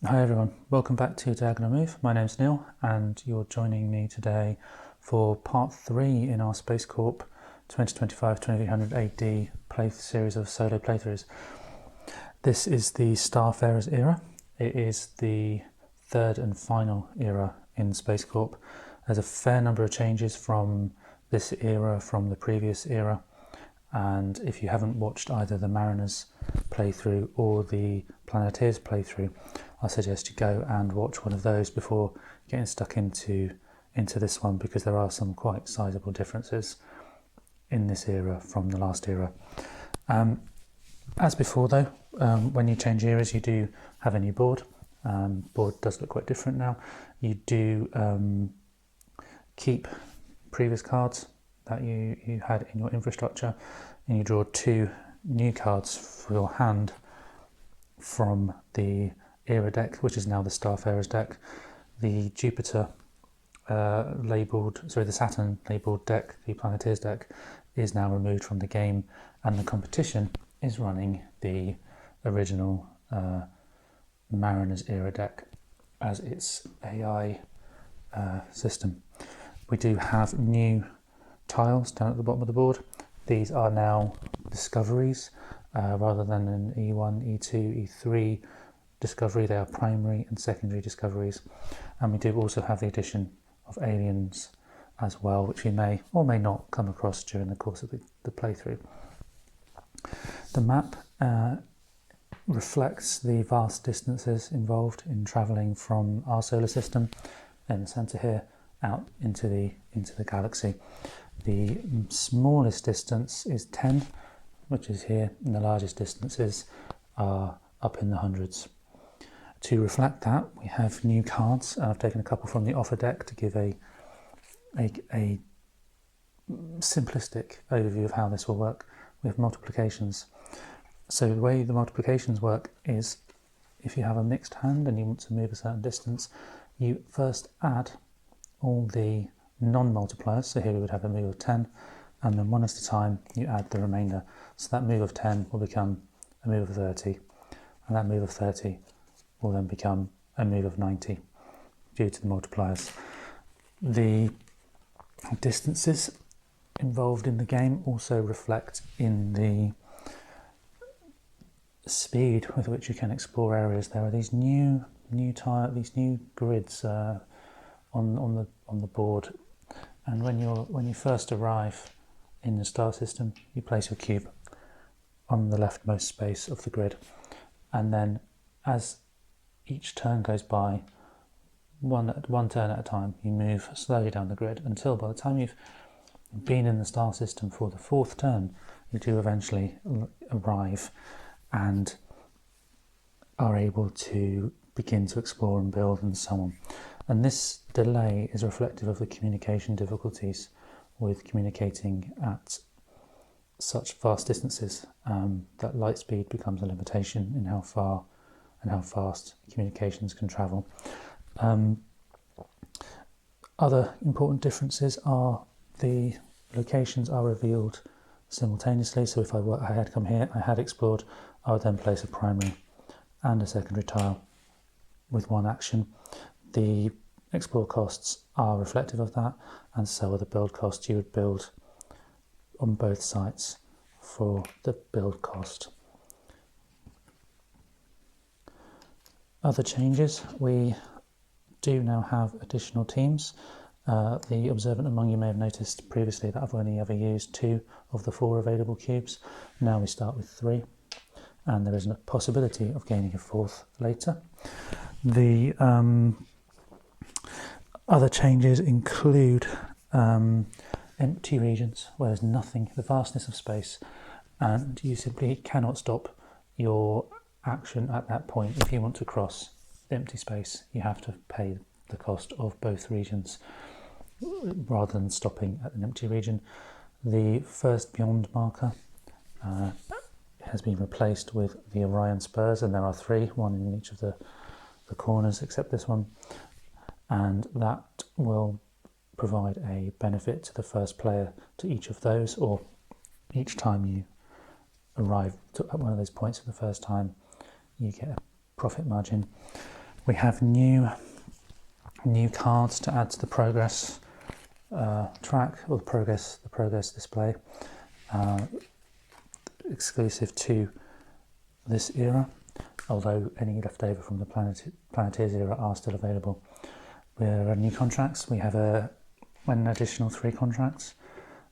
Hi everyone, welcome back to Diagonal Move. My name's Neil and you're joining me today for part 3 in our Space Corp 2025-2300 AD series of solo playthroughs. This is the Starfarers era. It is the third and final era in Space Corp. There's a fair number of changes from this era, from the previous era, and if you haven't watched either the Mariners playthrough or the Planeteers playthrough, I suggest you go and watch one of those before getting stuck into this one, because there are some quite sizable differences in this era from the last era. As before though, when you change eras you do have a new board. Board does look quite different now. You do keep previous cards that you had in your infrastructure, and you draw 2 new cards for your hand from the era deck, which is now the Starfarers deck. The Jupiter the Saturn labelled deck, the Planeteers deck, is now removed from the game, and the competition is running the original Mariners era deck as its AI system. We do have new tiles down at the bottom of the board. These are now discoveries rather than an E1, E2, E3 discovery. They are primary and secondary discoveries, and we do also have the addition of aliens as well, which we may or may not come across during the course of the playthrough. The map reflects the vast distances involved in travelling from our solar system in the centre here out into the galaxy. The smallest distance is 10, which is here, and the largest distances are up in the hundreds. To reflect that, we have new cards. I've taken a couple from the offer deck to give a simplistic overview of how this will work. We have multiplications. So the way the multiplications work is, if you have a mixed hand and you want to move a certain distance, you first add all the non-multipliers. So here we would have a move of 10, and then one at a time you add the remainder. So that move of 10 will become a move of 30, and that move of 30 will then become a move of 90 due to the multipliers. The distances involved in the game also reflect in the speed with which you can explore areas. There are these new grids on the board, and when you first arrive in the star system, you place your cube on the leftmost space of the grid, and then as each turn goes by, one turn at a time, you move slowly down the grid until by the time you've been in the star system for the 4th turn, you do eventually arrive and are able to begin to explore and build and so on. And this delay is reflective of the communication difficulties with communicating at such vast distances, that light speed becomes a limitation in how far and how fast communications can travel. Other important differences are the locations are revealed simultaneously. So if I had come here, I had explored, I would then place a primary and a secondary tile with one action. The explore costs are reflective of that, and so are the build costs. You would build on both sites for the build cost. Other changes, we do now have additional teams. The observant among you may have noticed previously that I've only ever used 2 of the 4 available cubes. Now we start with 3, and there is a possibility of gaining a 4th later. The other changes include empty regions where there's nothing, the vastness of space, and you simply cannot stop your action at that point. If you want to cross the empty space, you have to pay the cost of both regions rather than stopping at an empty region. The first beyond marker has been replaced with the Orion spurs, and there are 3, one in each of the corners except this one, and that will provide a benefit to the first player to each of those, or each time you arrive at one of those points for the first time, you get a profit margin. We have new cards to add to the progress track, or the progress display, exclusive to this era, although any left over from the Planeteers era are still available. There are new contracts. We have an additional 3 contracts,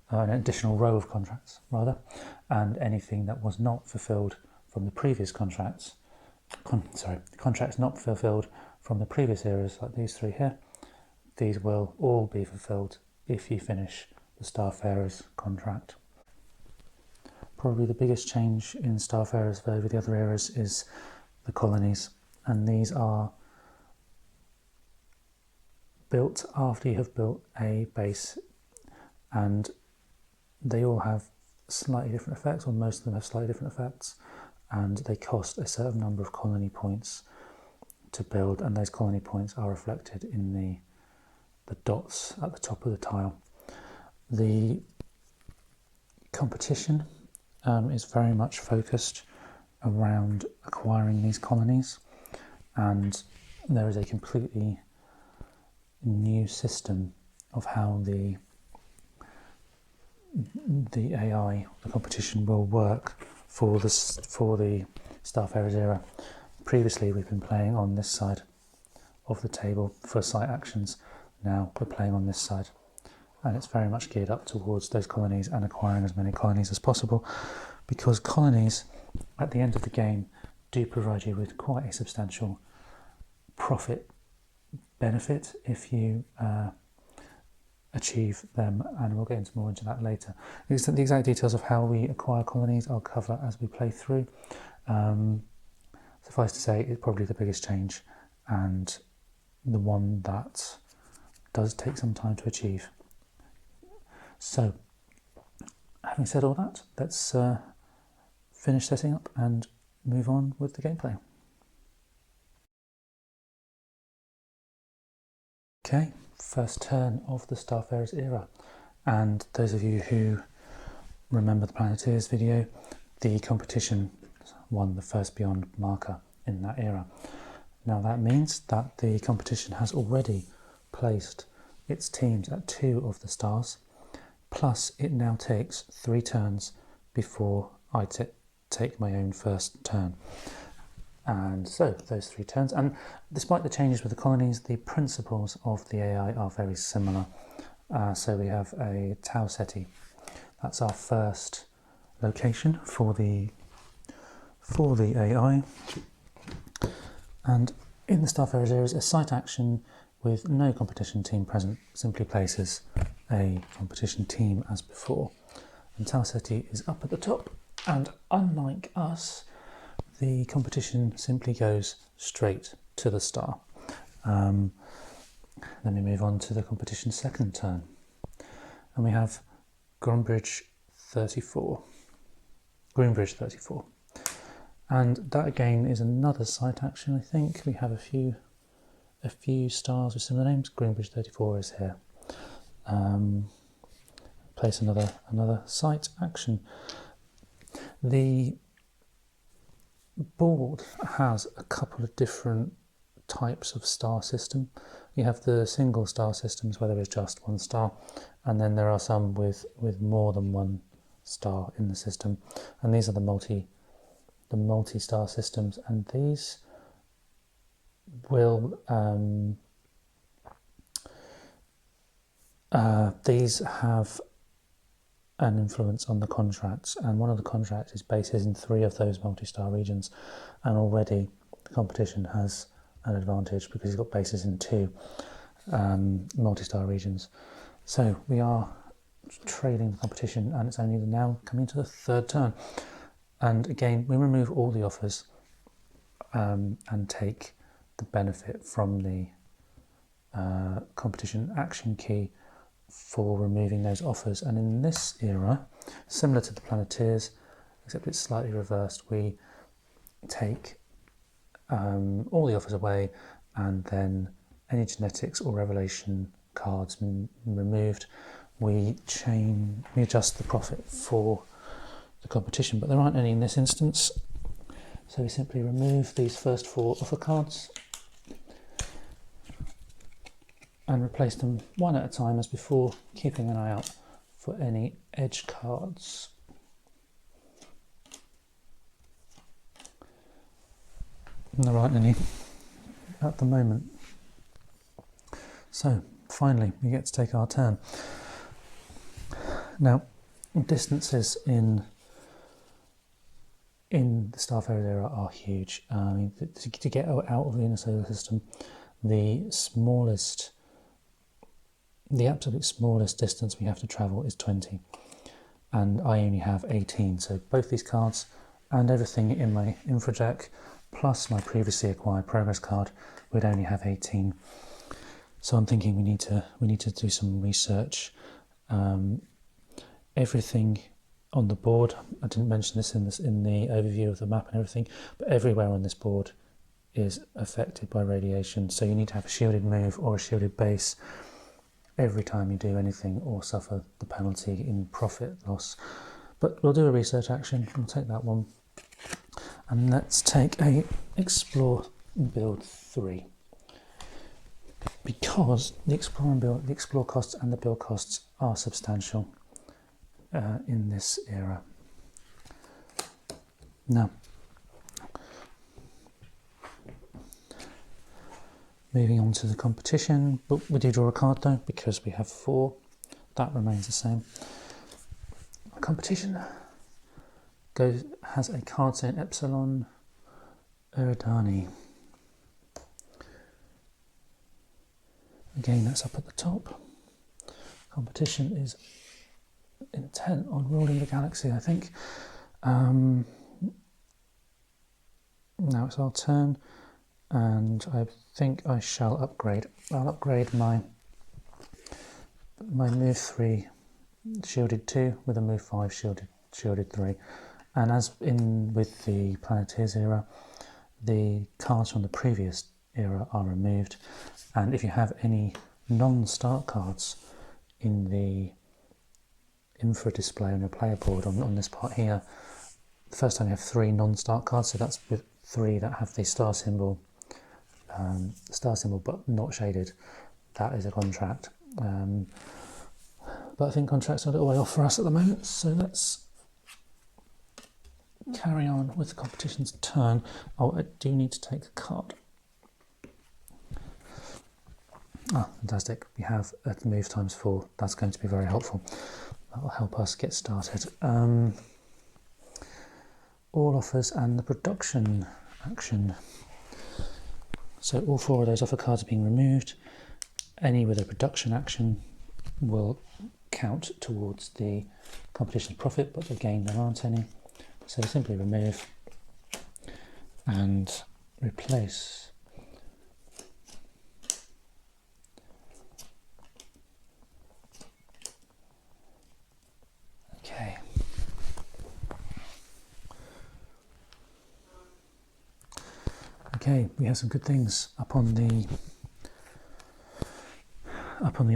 an additional row of contracts rather, and anything that was not fulfilled from the previous contracts, contracts not fulfilled from the previous eras, like these 3 here, these will all be fulfilled if you finish the Starfarers contract. Probably the biggest change in Starfarers over the other eras is the colonies, and these are built after you have built a base, and they all have slightly different effects, or most of them have slightly different effects, and they cost a certain number of colony points to build, and those colony points are reflected in the dots at the top of the tile. The competition is very much focused around acquiring these colonies, and there is a completely new system of how the AI, the competition, will work for the Starfarers era. Previously we've been playing on this side of the table for site actions. Now we're playing on this side, and it's very much geared up towards those colonies and acquiring as many colonies as possible, because colonies at the end of the game do provide you with quite a substantial profit benefit if you achieve them, and we'll get more into that later. The exact details of how we acquire colonies I'll cover as we play through. Suffice to say, it's probably the biggest change, and the one that does take some time to achieve. So, having said all that, let's finish setting up and move on with the gameplay. Okay, first turn of the Starfarers era, and those of you who remember the Planeteers video, the competition won the first beyond marker in that era. Now that means that the competition has already placed its teams at 2 of the stars, plus it now takes 3 turns before I take my own first turn. And so those 3 turns, and despite the changes with the colonies, the principles of the AI are very similar. So we have a Tau Ceti. That's our first location for the AI. And in the Starfarers era, a site action with no competition team present simply places a competition team as before. And Tau Ceti is up at the top, and unlike us, the competition simply goes straight to the star. Then we move on to the competition second turn, and we have Groombridge 34. And that again is another site action. I think we have a few stars with similar names. Groombridge 34 is here. Place another site action. The board has a couple of different types of star system. You have the single star systems where there is just 1 star, and then there are some with more than 1 star in the system, and these are the multi-star systems, and these will these have an influence on the contracts, and one of the contracts is bases in 3 of those multi-star regions, and already the competition has an advantage because it's got bases in 2 multi-star regions. So we are trailing the competition, and it's only now coming to the 3rd turn. And again, we remove all the offers and take the benefit from the competition action key for removing those offers. And in this era, similar to the Planeteers, except it's slightly reversed, we take all the offers away, and then any genetics or revelation cards removed. We adjust the profit for the competition, but there aren't any in this instance, so we simply remove these first 4 offer cards and replace them one at a time as before, keeping an eye out for any edge cards. And there aren't any at the moment. So finally we get to take our turn. Now distances in the Starfarers era are huge. To get out of the inner solar system, the absolute smallest distance we have to travel is 20, and I only have 18. So both these cards and everything in my infra deck, plus my previously acquired progress card, would only have 18. So I'm thinking we need to do some research. Everything on the board, I didn't mention this in the overview of the map and everything, but everywhere on this board is affected by radiation. So you need to have a shielded move or a shielded base every time you do anything or suffer the penalty in profit loss. But we'll do a research action. We'll take that one. And let's take a Explore Build 3. Because the Explore costs and the build costs are substantial in this era. Now, moving on to the competition, but we do draw a card though, because we have 4. That remains the same. Competition has a card saying Epsilon Eridani. Again, that's up at the top. Competition is intent on ruling the galaxy, I think. Now it's our turn, and I think I shall upgrade. I'll upgrade my move 3 shielded 2 with a move 5 shielded 3. And as in with the Planeteers era, the cards from the previous era are removed, and if you have any non-start cards in the infra display on your player board on this part here, the first time you have 3 non-start cards, so that's with 3 that have the star symbol but not shaded. That is a contract, but I think contracts are a little way off for us at the moment, so let's carry on with the competition's turn. Oh, I do need to take a card. Ah, fantastic. We have a move times 4. That's going to be very helpful. That will help us get started. All offers and the production action. So all 4 of those offer cards are being removed. Any with a production action will count towards the competition's profit, but again there aren't any. So simply remove and replace. Okay. Okay, we have some good things up on the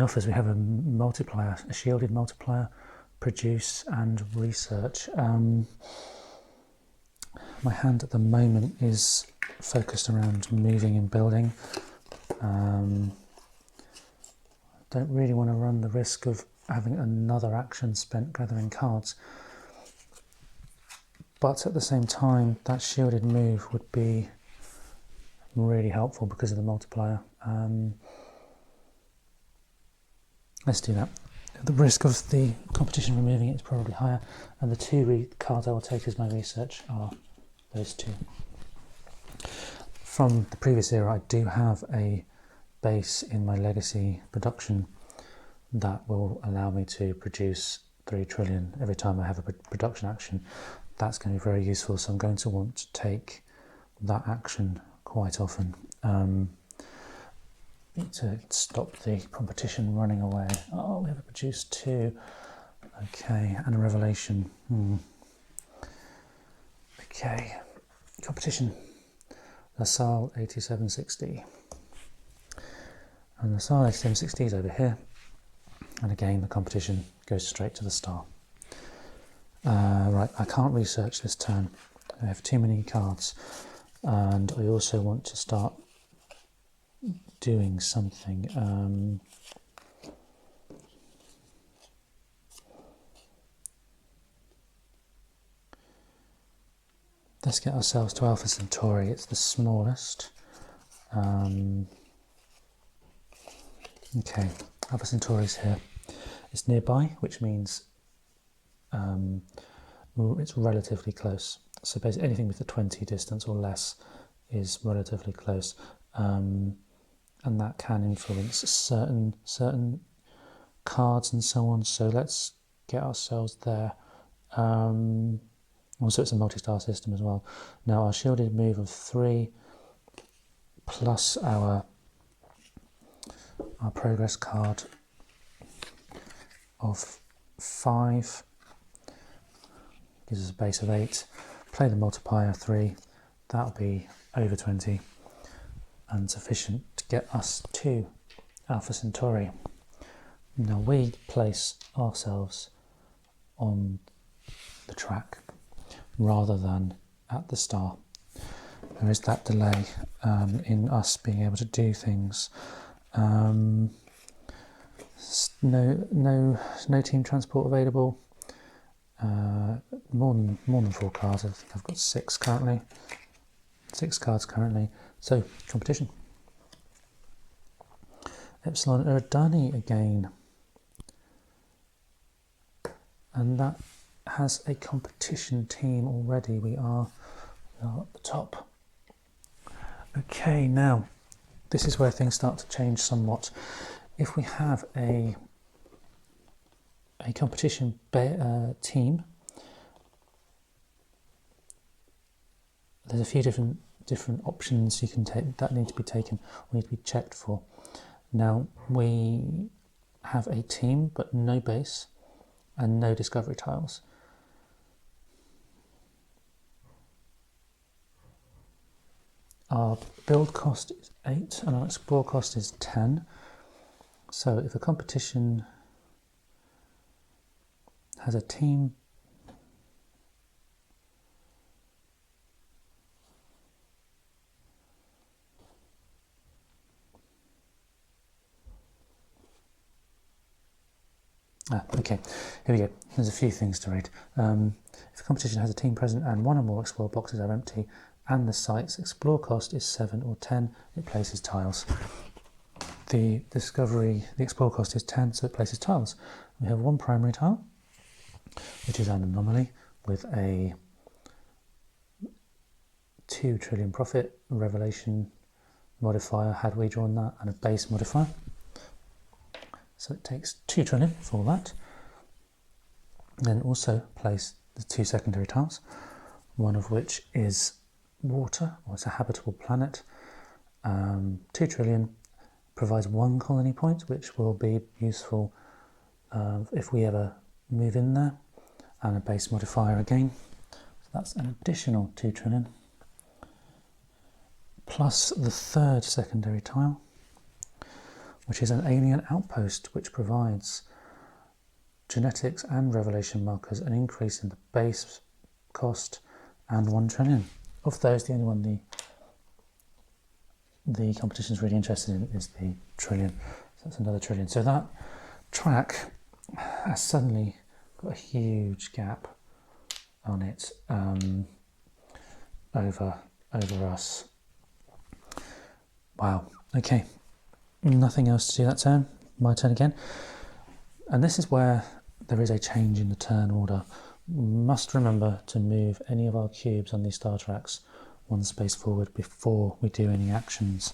offers. We have a multiplier, a shielded multiplier, produce and research. My hand at the moment is focused around moving and building. Don't really want to run the risk of having another action spent gathering cards, but at the same time that shielded move would be really helpful because of the multiplier. Let's do that. The risk of the competition removing it is probably higher, and the 2 cards I will take as my research are those 2. From the previous era, I do have a base in my legacy production that will allow me to produce 3 trillion every time I have a production action. That's going to be very useful, so I'm going to want to take that action quite often to stop the competition running away. Oh, we have a produce 2. Okay, and a revelation. Okay, competition. LaSalle 8760. And LaSalle 8760 is over here. And again, the competition goes straight to the star. Right, I can't research this turn. I have too many cards. And I also want to start doing something. Let's get ourselves to Alpha Centauri. It's the smallest. Okay, Alpha Centauri's here. It's nearby, which means it's relatively close. So basically anything with a 20 distance or less is relatively close. And that can influence certain cards and so on. So let's get ourselves there. Also, it's a multi-star system as well. Now, our shielded move of 3 plus our progress card of 5 gives us a base of 8. Play the multiplier 3. That'll be over 20 and sufficient to get us to Alpha Centauri. Now we place ourselves on the track rather than at the star. There is that delay in us being able to do things. No team transport available. More than 4 cards. I think I've got 6 currently. 6 cards currently. So competition. Epsilon Eridani again, and that has a competition team already. We are at the top. Okay, now this is where things start to change somewhat. If we have a competition team, there's a few different options you can take that need to be taken or need to be checked for. Now we have a team but no base and no discovery tiles. Our build cost is 8 and our explore cost is 10. So if a competition has a team okay, here we go. There's a few things to read. If a competition has a team present and 1 or more explore boxes are empty and the site's explore cost is 7 or 10, it places tiles. The explore cost is 10, so it places tiles. We have 1 primary tile, which is an anomaly with a 2 trillion profit revelation modifier had we drawn that, and a base modifier. So it takes 2 trillion for that. Then also place the 2 secondary tiles, one of which is water, or it's a habitable planet. 2 trillion provides 1 colony point, which will be useful if we ever move in there, and a base modifier again. So that's an additional 2 trillion. Plus the 3rd secondary tile, which is an alien outpost, which provides genetics and revelation markers, an increase in the base cost, and 1 trillion. Of those, the only one the competition is really interested in is the trillion. So that's another trillion. So that track has suddenly got a huge gap on it over us. Wow. Okay. Nothing else to do that turn. My turn again. And this is where there is a change in the turn order. We must remember to move any of our cubes on these star tracks 1 space forward before we do any actions.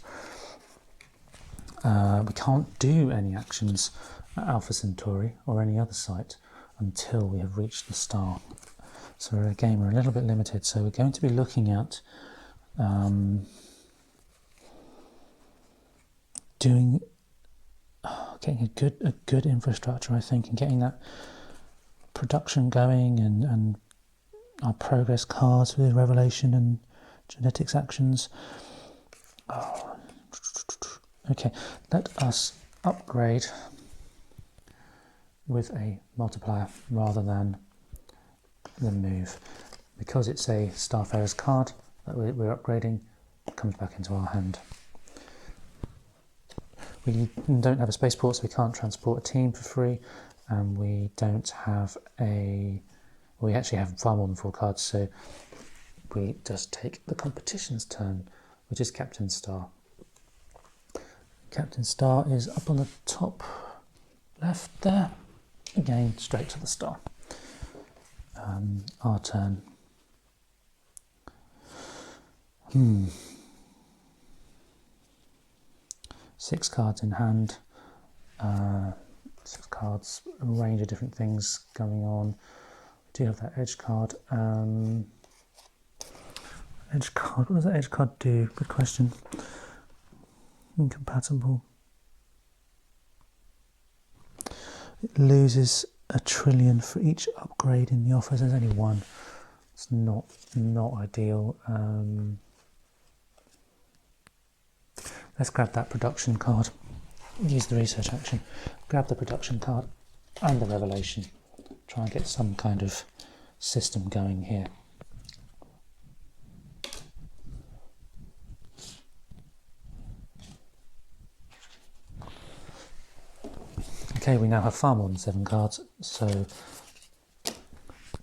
We can't do any actions at Alpha Centauri or any other site until we have reached the star. So again, we're a little bit limited. So we're going to be looking at getting a good infrastructure, I think, and getting that production going and our progress cards with revelation and genetics actions. Okay, let us upgrade with a multiplier rather than the move. Because it's a Starfarers card that we're upgrading, it comes back into our hand. We don't have a spaceport, so we can't transport a team for free, and we don't have a... We actually have far more than 4 cards, so we just take the competition's turn, which is Captain Star. Captain Star is up on the top left there. Again, straight to the star. Our turn. 6 cards in hand. 6 cards, a range of different things going on. We do have that edge card. Edge card, what does that edge card do? Good question. Incompatible. It loses 1 trillion for each upgrade in the offers. There's only one. It's not ideal. Let's grab that production card. Use the research action. Grab the production card and the revelation. Try and get some kind of system going here. Okay, we now have far more than 7 cards, so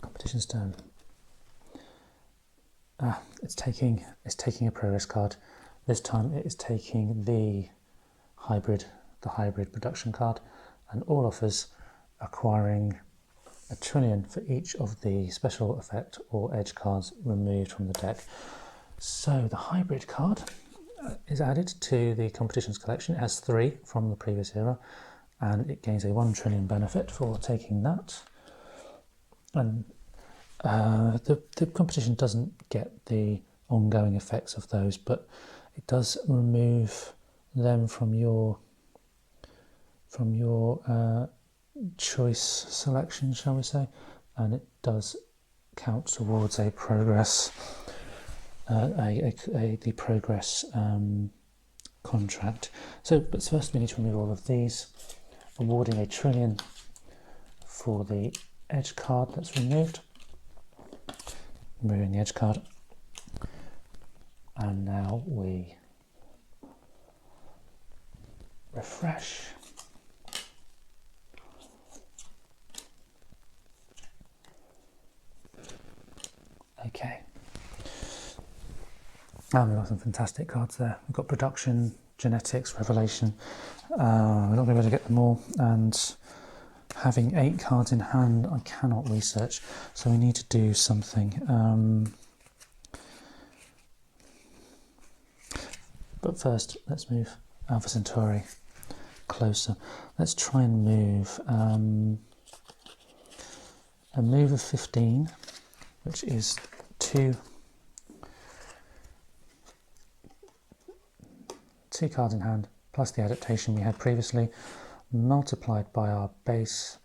competition's turn. It's taking a progress card. This time it is taking the hybrid production card, and all offers acquiring 1 trillion for each of the special effect or edge cards removed from the deck. So the hybrid card is added to the competition's collection. It has 3 from the previous era, and it gains a 1 trillion benefit for taking that. And the competition doesn't get the ongoing effects of those, but it does remove them from your choice selection, shall we say, and it does count towards a progress, the progress contract. So, but first we need to remove all of these, awarding 1 trillion for the edge card that's removed. Removing the edge card, and now we refresh. Okay. And we've got some fantastic cards there. We've got production, genetics, revelation. We're not going to be able to get them all, and having 8 cards in hand, I cannot research, so we need to do something. But first, let's move Alpha Centauri closer. Let's try and move a move of 15, which is 2 cards in hand, plus the adaptation we had previously, multiplied by our base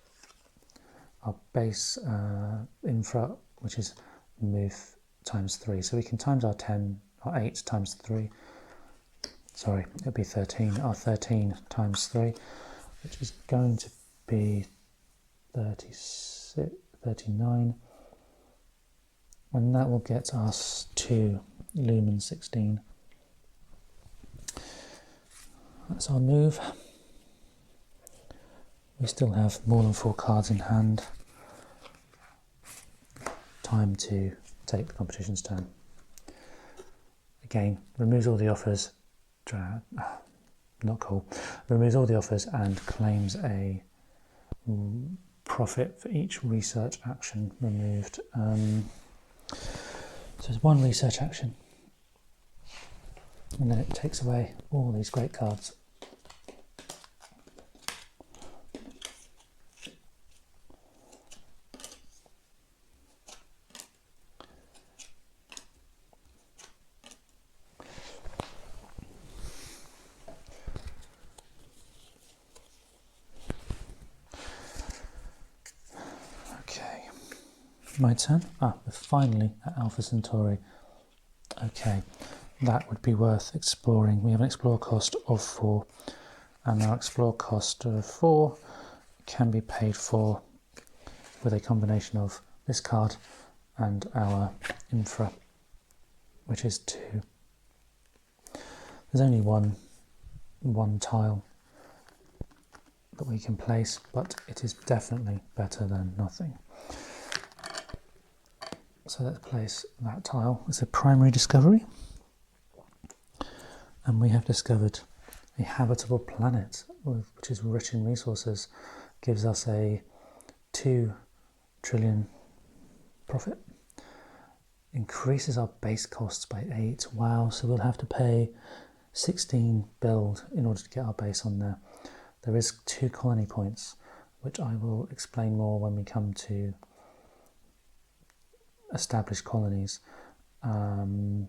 infra, which is move times 3. So we can times our 8 times 3. Sorry, it'll be 13. Our 13 times 3, which is going to be 36, 39. And that will get us to Lumen 16. That's our move. We still have more than 4 cards in hand. Time to take the competition's turn. Again, removes all the offers. Not cool. Removes all the offers and claims a profit for each research action removed. So there's 1 research action, and then it takes away all these great cards. My turn? We're finally at Alpha Centauri. Okay, that would be worth exploring. We have an explore cost of 4, and our explore cost of 4 can be paid for with a combination of this card and our infra, which is 2. There's only one tile that we can place, but it is definitely better than nothing. So let's place that tile. It's a primary discovery, and we have discovered a habitable planet which is rich in resources, gives us a 2 trillion profit, increases our base costs by 8. Wow, so we'll have to pay 16 build in order to get our base on there. There is 2 colony points, which I will explain more when we come to established colonies. But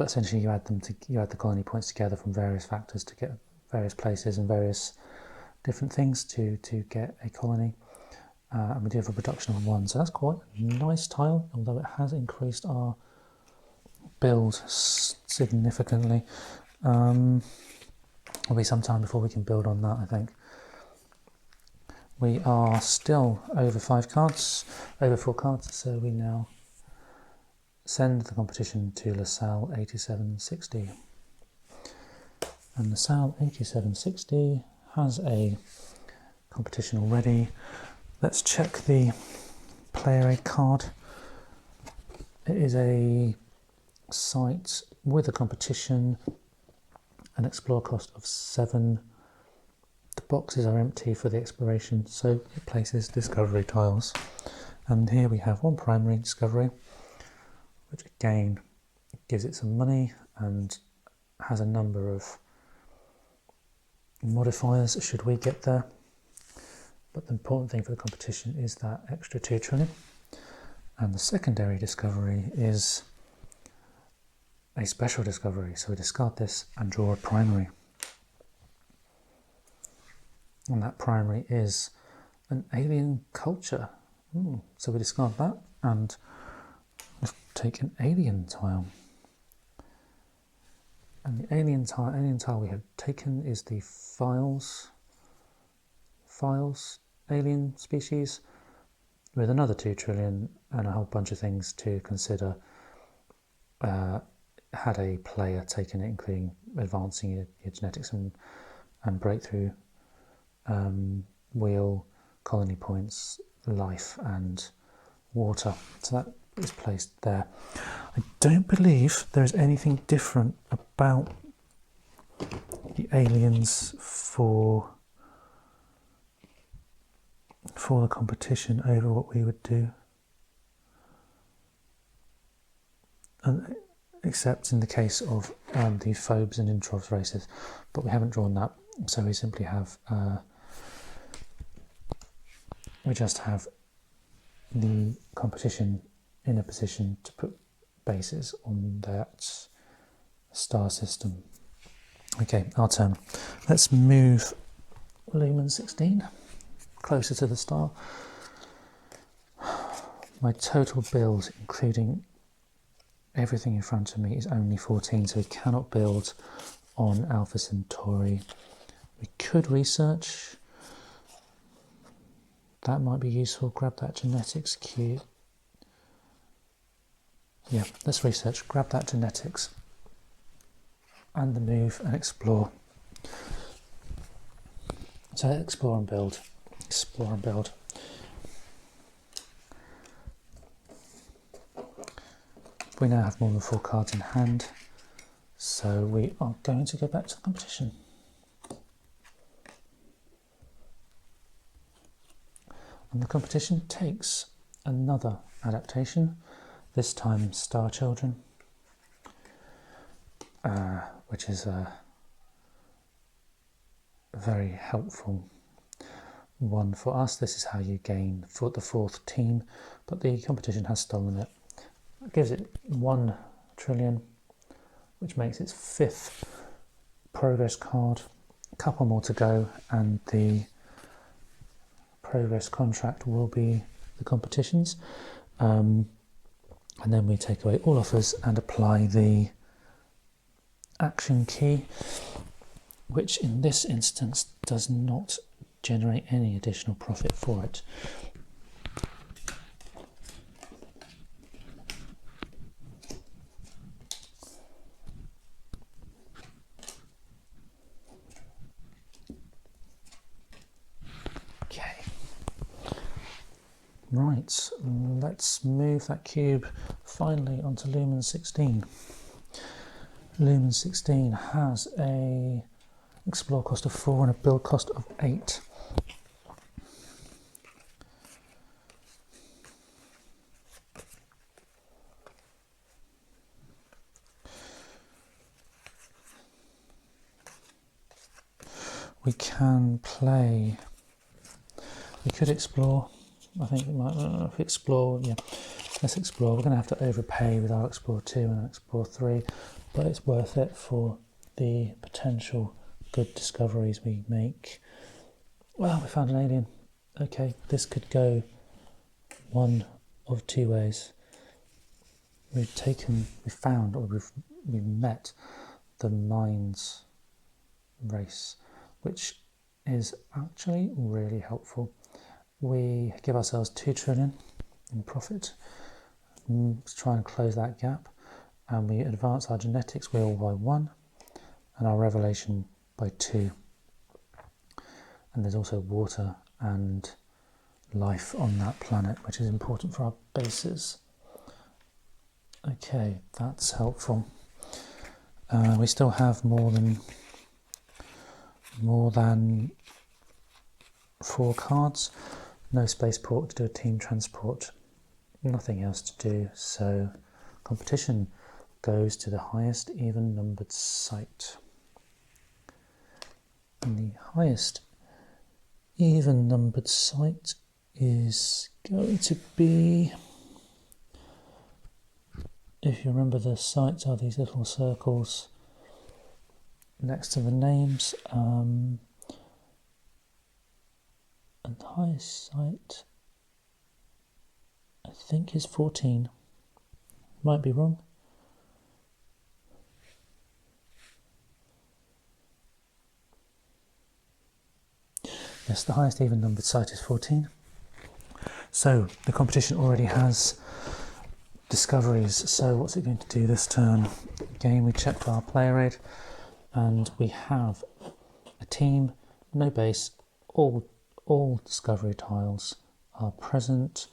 essentially you add the colony points together from various factors to get various places and various different things to get a colony. And we do have a production of 1, so that's quite a nice tile, although it has increased our build significantly. It'll be some time before we can build on that, I think. We are still over 4 cards, so we now send the competition to LaSalle 8760. And LaSalle 8760 has a competition already. Let's check the player aid card. It is a site with a competition, an explore cost of 7. The boxes are empty for the exploration, so it places discovery tiles. And here we have 1 primary discovery, which again gives it some money and has a number of modifiers should we get there. But the important thing for the competition is that extra 2 trillion. And the secondary discovery is a special discovery, so we discard this and draw a primary. And that primary is an alien culture. So we discard that and take an alien tile. And the alien tile we have taken is the files alien species, with another 2 trillion and a whole bunch of things to consider. Had a player taken it, including advancing your genetics and breakthrough, wheel, colony points, life and water. So that is placed there. I don't believe there is anything different about the aliens for the competition over what we would do, and except in the case of the phobes and introvs races, but we haven't drawn that, so we simply have we just have the competition in a position to put bases on that star system. Okay, our turn. Let's move Lumen 16 closer to the star. My total build, including everything in front of me, is only 14, so we cannot build on Alpha Centauri. We could research. That might be useful. Grab that genetics cube. Yeah, let's research. Grab that genetics and the move and explore. So explore and build. Explore and build. We now have more than 4 cards in hand, so we are going to go back to the competition. And the competition takes another adaptation, this time Star Children, which is a very helpful one for us. This is how you gain for the 4th team, but the competition has stolen it. It gives it 1 trillion, which makes its 5th progress card. A couple more to go, and the progress contract will be the competitions. And then we take away all offers and apply the action key, which in this instance does not generate any additional profit for it. Right, let's move that cube finally onto Lumen 16. Lumen 16 has a explore cost of 4 and a build cost of 8. We can play, we could explore, I think we might, if we explore, yeah, let's explore. We're going to have to overpay with our Explore 2 and our Explore 3, but it's worth it for the potential good discoveries we make. Well, we found an alien. Okay, this could go one of two ways. We've met the Mines race, which is actually really helpful. We give ourselves 2 trillion in profit to try and close that gap, and we advance our genetics wheel by 1 and our revelation by 2. And there's also water and life on that planet, which is important for our bases. Okay, that's helpful. We still have more than 4 cards. No spaceport to do a team transport. Nothing else to do. So competition goes to the highest even numbered site. And the highest even numbered site is going to be, if you remember, the sites are these little circles next to the names, and the highest site I think is 14. Might be wrong. Yes, the highest even numbered site is 14. So the competition already has discoveries. So what's it going to do this turn? Again, we checked our player aid, and we have a team, no base, all discovery tiles are present.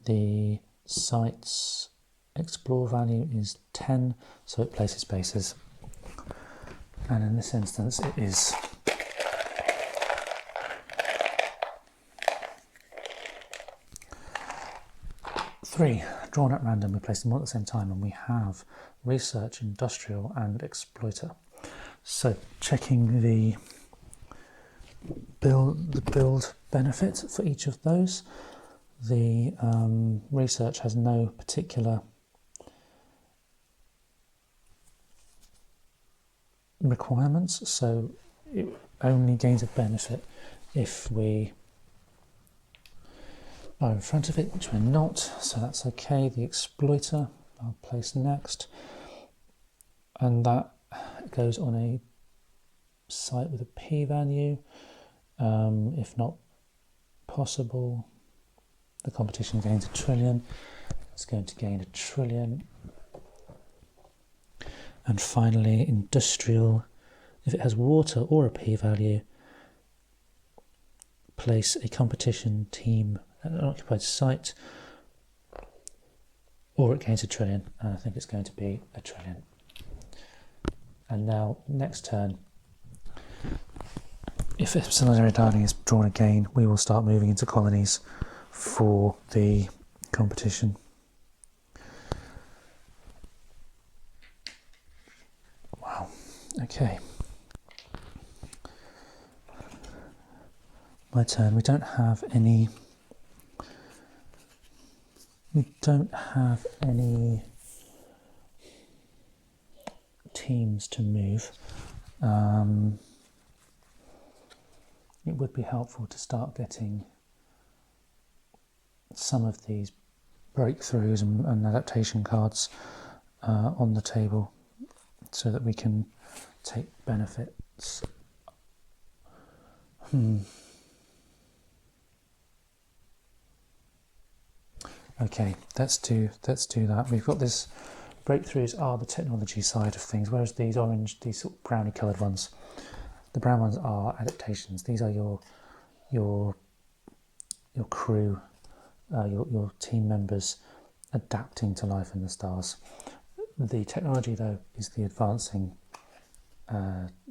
The site's explore value is 10, so it places bases. And in this instance, it is 3 drawn at random. We place them all at the same time, and we have research, industrial, and exploiter. So checking the build benefit for each of those. The research has no particular requirements, so it only gains a benefit if we are in front of it, which we're not, so that's okay. The exploiter I'll place next, and that goes on a site with a p-value. If not possible, the competition gains 1 trillion. It's going to gain 1 trillion. And finally, industrial, if it has water or a p-value, place a competition team at an occupied site, or it gains 1 trillion, and I think it's going to be 1 trillion. And now, next turn, if epsilonary dialing is drawn again, we will start moving into colonies for the competition. Wow, okay. My turn. We don't have any teams to move. It would be helpful to start getting some of these breakthroughs and adaptation cards on the table so that we can take benefits. Okay, let's do that. We've got this. Breakthroughs are the technology side of things, whereas these sort of brownie coloured ones, the brown ones are adaptations. These are your crew your team members adapting to life in the stars. The technology, though, is the advancing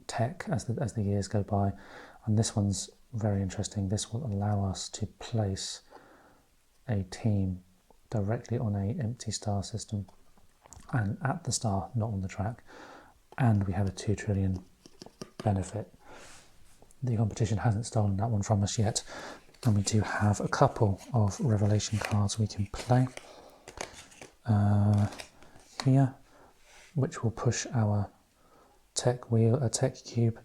tech as the years go by, and this one's very interesting. This will allow us to place a team directly on a empty star system and at the star, not on the track, and we have a 2 trillion benefit. The competition hasn't stolen that one from us yet, and we do have a couple of revelation cards we can play here, which will push our tech cube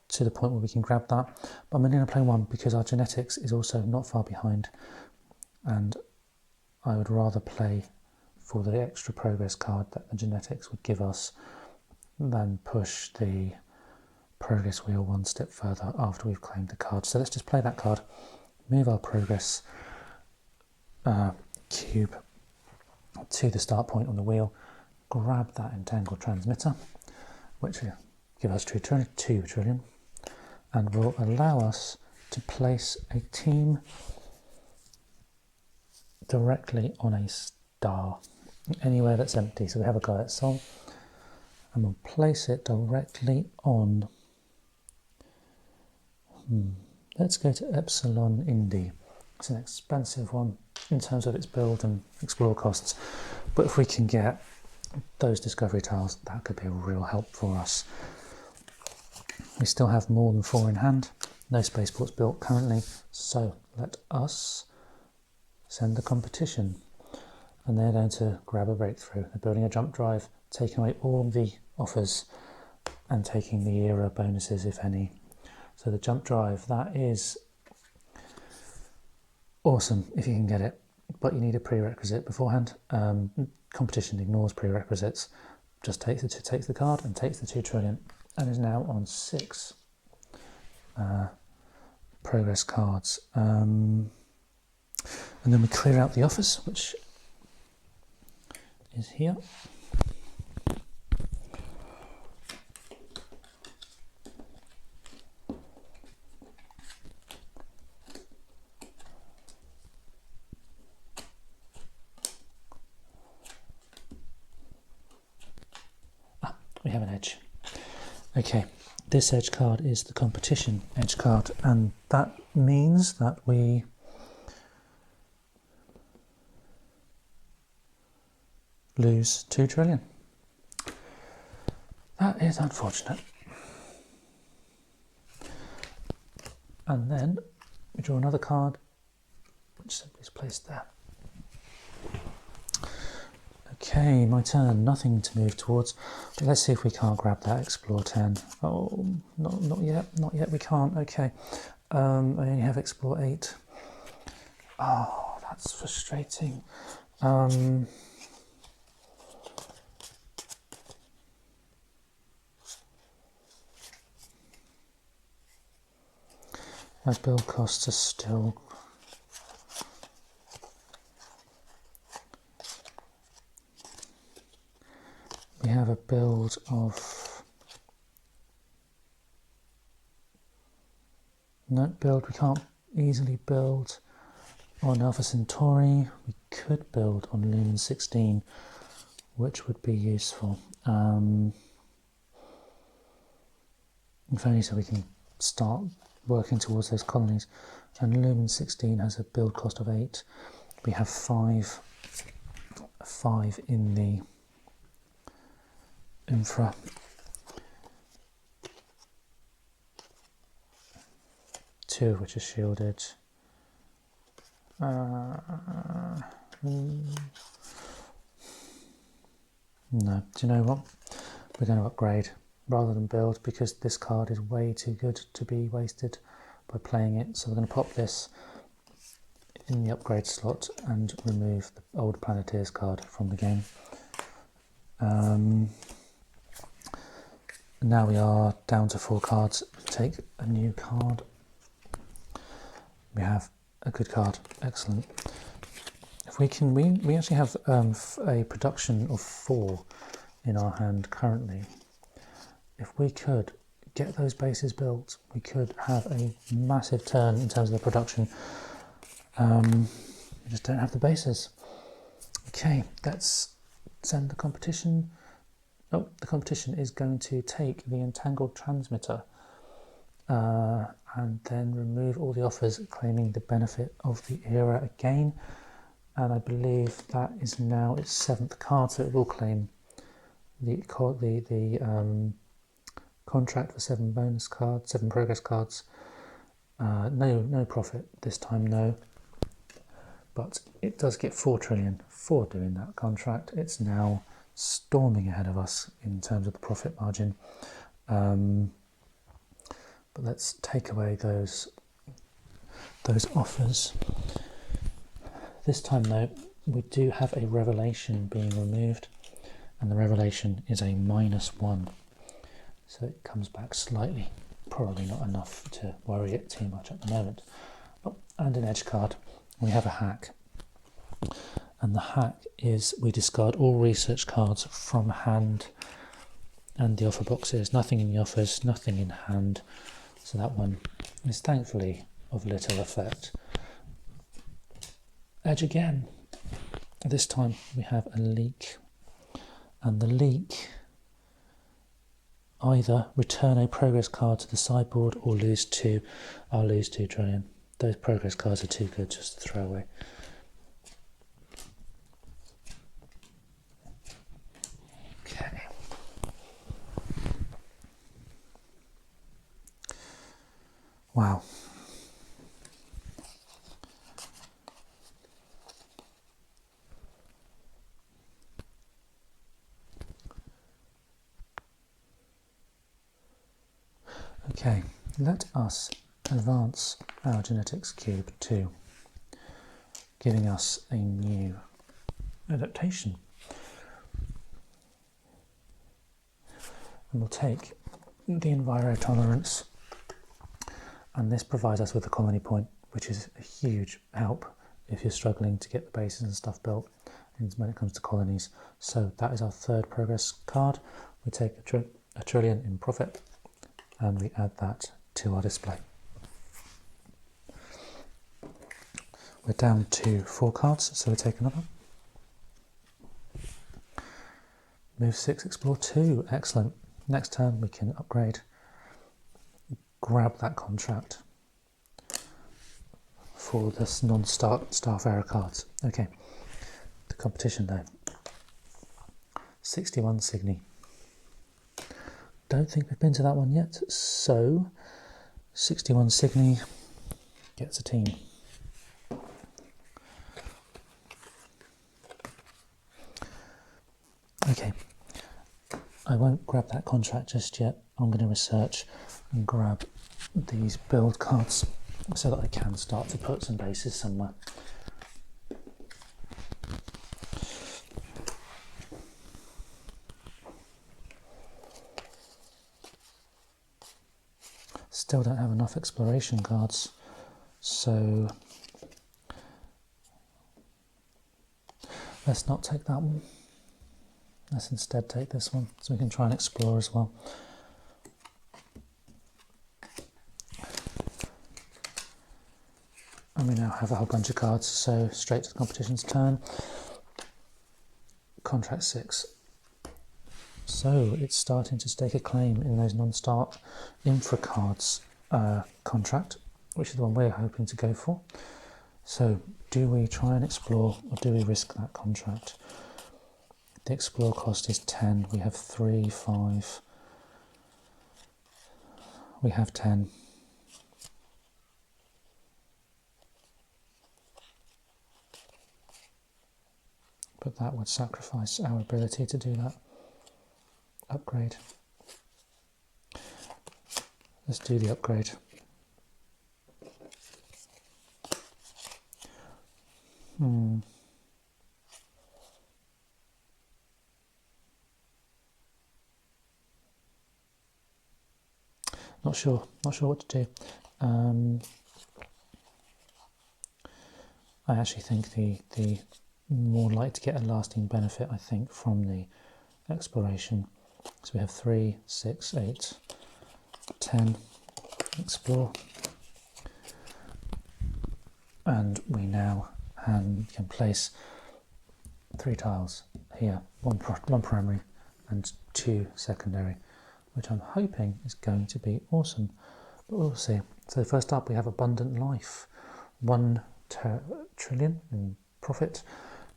to the point where we can grab that. But I'm only going to play one because our genetics is also not far behind, and I would rather play for the extra progress card that the genetics would give us than push the progress wheel one step further after we've claimed the card. So let's just play that card, move our progress cube to the start point on the wheel, grab that entangled transmitter, which will give us 2 trillion, and will allow us to place a team directly on a star, anywhere that's empty. So we have a guy at Sol, and we'll place it directly on, let's go to Epsilon Indi. It's an expensive one in terms of its build and explore costs, but if we can get those discovery tiles, that could be a real help for us. We still have more than 4 in hand, no spaceports built currently, so let us send the competition, and they're going to grab a breakthrough. They're building a jump drive, taking away all the offers and taking the era bonuses, if any. So the jump drive, that is awesome if you can get it, but you need a prerequisite beforehand. Competition ignores prerequisites, just takes the card and takes the 2 trillion, and is now on 6 progress cards. And then we clear out the offers, which is here. We have an edge. Okay, this edge card is the competition edge card, and that means that we lose 2 trillion. That is unfortunate. And then we draw another card, which simply is placed there. Okay, my turn. Nothing to move towards. But let's see if we can't grab that Explore 10. Oh, not yet. Not yet. We can't. Okay. I only have Explore 8. Oh, that's frustrating. Those build costs are still... We have a build of... No build, we can't easily build on Alpha Centauri. We could build on Lumen 16, which would be useful. If only so we can start working towards those colonies. And Lumen 16 has a build cost of 8. We have 5 in the infra. Two of which are shielded. No, do you know what? We're going to upgrade rather than build, because this card is way too good to be wasted by playing it. So we're going to pop this in the upgrade slot and remove the old Planeteers card from the game. Now we are down to 4 cards. Take a new card. We have a good card. Excellent. If we can, we actually have a production of 4 in our hand currently. If we could get those bases built, we could have a massive turn in terms of the production. We just don't have the bases. Okay, let's send the competition. Oh, the competition is going to take the entangled transmitter and then remove all the offers claiming the benefit of the era again. And I believe that is now its 7th card, so it will claim the contract for 7 bonus cards, 7 progress cards. No profit this time, no. But it does get 4 trillion for doing that contract. It's now storming ahead of us in terms of the profit margin. But let's take away those offers. This time though, we do have a revelation being removed, and the revelation is a -1. So it comes back slightly, probably not enough to worry it too much at the moment. Oh, and an edge card. We have a hack. And the hack is we discard all research cards from hand and the offer boxes. Nothing in the offers, nothing in hand. So that one is thankfully of little effect. Edge again. This time we have a leak. And the leak, either return a progress card to the sideboard or lose 2. I'll lose 2 trillion. Those progress cards are too good just to throw away. Okay. Wow. Okay, let us advance our genetics cube to giving us a new adaptation. And we'll take the enviro tolerance, and this provides us with a colony point, which is a huge help if you're struggling to get the bases and stuff built when it comes to colonies. So that is our 3rd progress card. We take a trillion in profit and we add that to our display. We're down to 4 cards, so we take another. Move 6, explore 2. Excellent. Next turn we can upgrade. Grab that contract for this non-Starfarer cards. Okay. The competition though. 61 Cygni. Don't think we've been to that one yet. So 61 Cygni gets a team. Okay, I won't grab that contract just yet. I'm going to research and grab these build cards so that I can start to put some bases somewhere. Still don't have enough exploration cards, so let's not take that one. Let's instead take this one, so we can try and explore as well. And we now have a whole bunch of cards, so straight to the competition's turn. Contract 6. So it's starting to stake a claim in those non-start infra cards contract, which is the one we're hoping to go for. So do we try and explore, or do we risk that contract? The explore cost is 10. We have 3, 5. We have 10. But that would sacrifice our ability to do that upgrade. Let's do the upgrade. Not sure what to do. I actually think the more likely to get a lasting benefit, I think, from the exploration. So we have 3, 6, 8, 10, explore. And we now and can place 3 tiles here, one primary and 2 secondary, which I'm hoping is going to be awesome, but we'll see. So first up we have Abundant Life, 1 trillion in profit,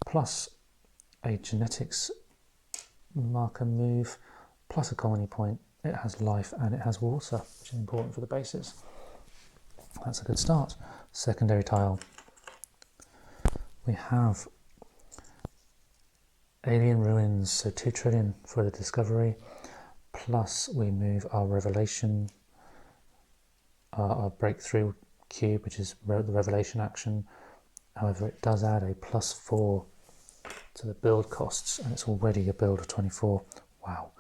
plus a genetics marker move, plus a colony point. It has life and it has water, which is important for the bases. That's a good start. Secondary tile. We have Alien Ruins, so 2 trillion for the discovery, plus we move our revelation, our breakthrough cube, which is the revelation action. However, it does add a +4 to the build costs, and it's already a build of 24. Wow.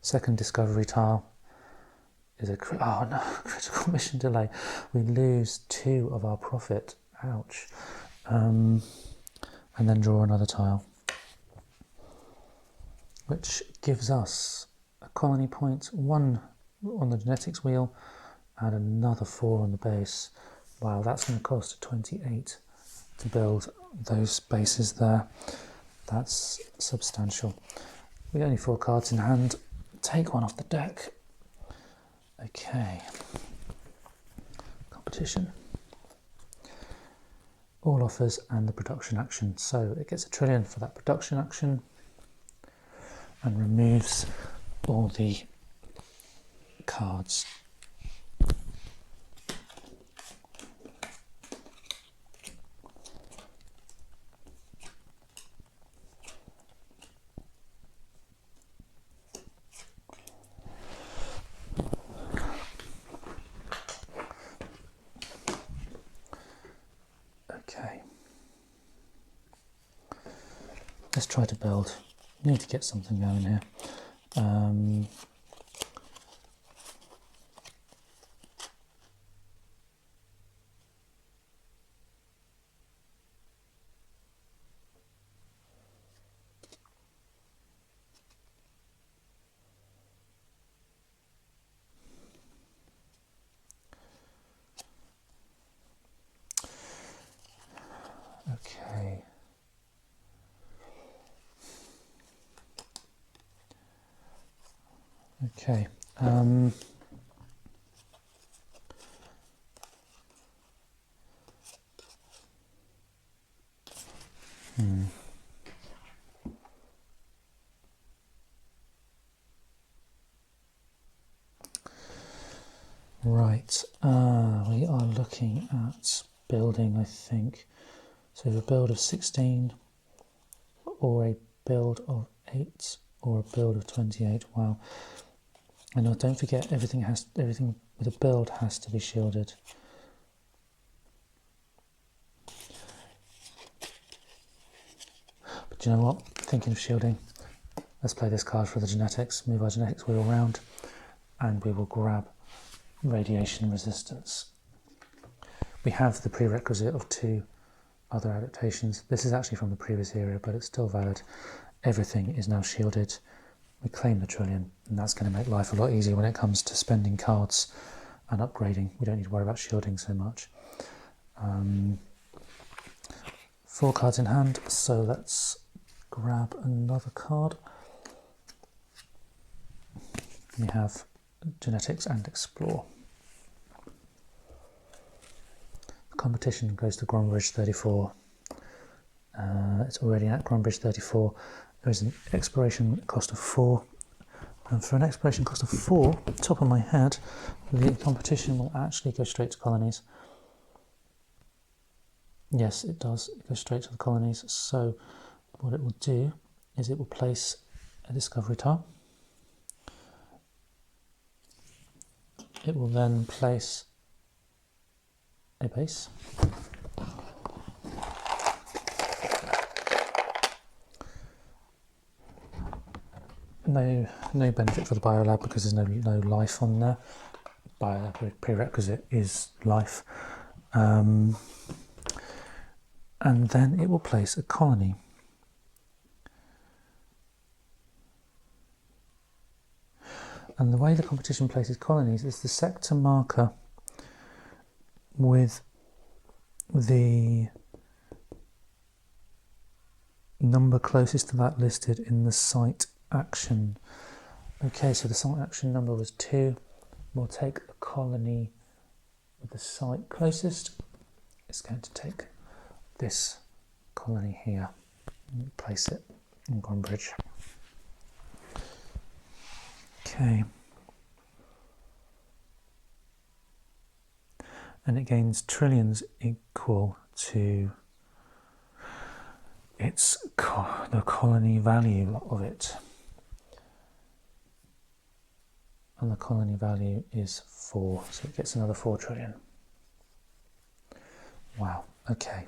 Second discovery tile is critical mission delay. We lose 2 of our profit. Ouch. And then draw another tile, which gives us a colony point, 1 on the genetics wheel, and another 4 on the base. Wow, that's going to cost 28 to build those bases there. That's substantial. We only 4 cards in hand. Take 1 off the deck. Okay. Competition. All offers and the production action. So it gets 1 trillion for that production action and removes all the cards. Okay, let's try to build. Need to get something going here. Okay. Okay. Right. We are looking at building, I think. So a build of 16, or a build of 8, or a build of 28. Wow. And now don't forget, everything with a build has to be shielded. But you know what? Thinking of shielding, let's play this card for the genetics, move our genetics wheel around, and we will grab radiation resistance. We have the prerequisite of 2 other adaptations. This is actually from the previous era, but it's still valid. Everything is now shielded. We claim the trillion, and that's going to make life a lot easier when it comes to spending cards and upgrading. We don't need to worry about shielding so much. 4 cards in hand, so let's grab another card. We have genetics and explore. The competition goes to Gromridge 34. It's already at Gromridge 34. There is an exploration cost of 4. And for an exploration cost of 4, top of my head, the competition will actually go straight to colonies. Yes, it does. It goes straight to the colonies. So what it will do is it will place a discovery tile. It will then place a base. No benefit for the biolab because there's no life on there. Biolab prerequisite is life. And then it will place a colony. And the way the competition places colonies is the sector marker with the number closest to that listed in the site action. Okay, so the site action number was 2. We'll take the colony with the site closest. It's going to take this colony here and place it in Groombridge. Okay. And it gains trillions equal to the colony value of it. And the colony value is 4, so it gets another 4 trillion. Wow, okay.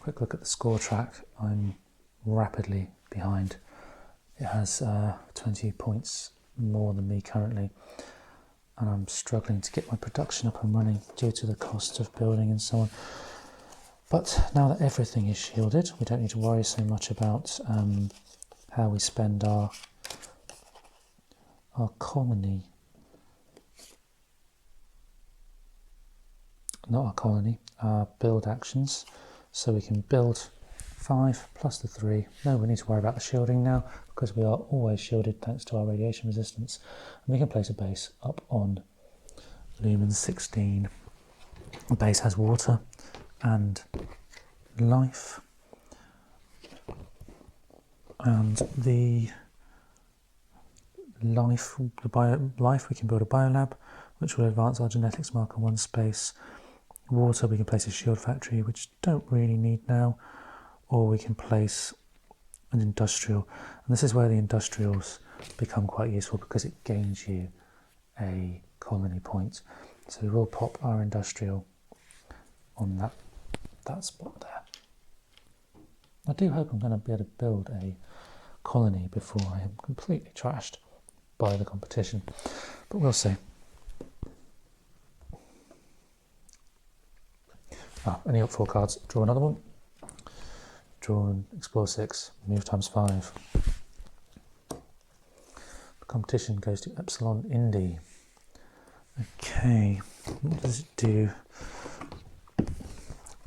Quick look at the score track. I'm rapidly behind. It has 20 points more than me currently, and I'm struggling to get my production up and running due to the cost of building and so on. But now that everything is shielded, we don't need to worry so much about how we spend our colony. Not our colony, our build actions. So we can build 5 plus the 3. No, we need to worry about the shielding now because we are always shielded thanks to our radiation resistance. And we can place a base up on Lumen 16. The base has water and life. And the life we can build a biolab which will advance our genetics marker 1 space. Water, we can place a shield factory, which don't really need now, or we can place an industrial. And this is where the industrials become quite useful because it gains you a colony point. So we will pop our industrial on that spot there. I do hope I'm going to be able to build a colony before I am completely trashed by the competition, but we'll see. Any up 4 cards, draw another one. Draw and explore 6, move times 5. The competition goes to Epsilon Indy. Okay, what does it do?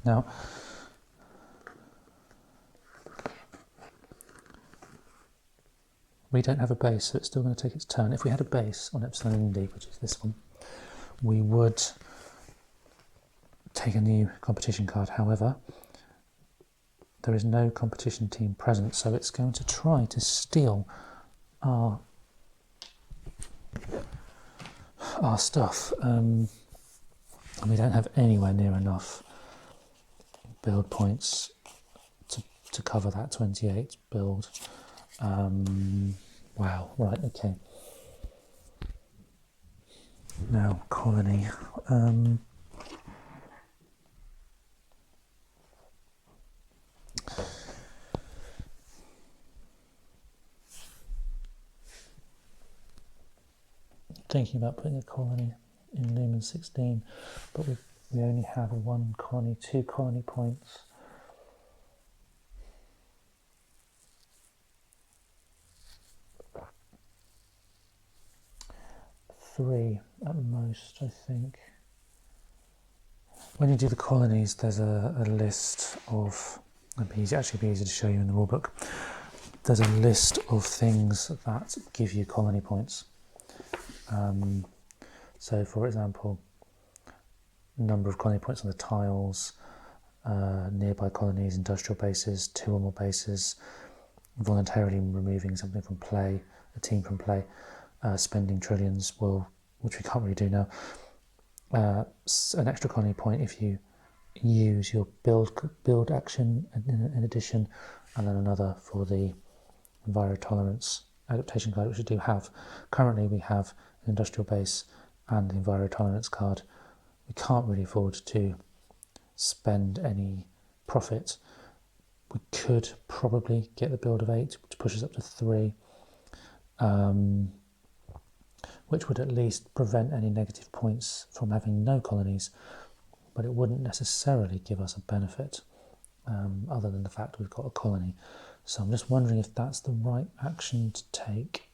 Now, we don't have a base, so it's still going to take its turn. If we had a base on Epsilon Indy, which is this one, we would take a new competition card. However, there is no competition team present, so it's going to try to steal our stuff. And we don't have anywhere near enough build points to cover that 28 build. Wow, right, okay. Now, colony. Thinking about putting a colony in Lumen 16, but we only have 1 colony, 2 colony points. Three at most, I think. When you do the colonies, there's a list of, it'd be easy to show you in the rulebook. There's a list of things that give you colony points. So, for example, number of colony points on the tiles, nearby colonies, industrial bases, 2 or more bases, voluntarily removing something from play, a team from play, spending trillions, which we can't really do now. An extra colony point if you use your build action in addition, and then another for the enviro tolerance adaptation card, which we do have. Currently we have an industrial base and the enviro tolerance card. We can't really afford to spend any profit. We could probably get the build of 8 to push us up to 3, which would at least prevent any negative points from having no colonies, but it wouldn't necessarily give us a benefit other than the fact we've got a colony. So I'm just wondering if that's the right action to take.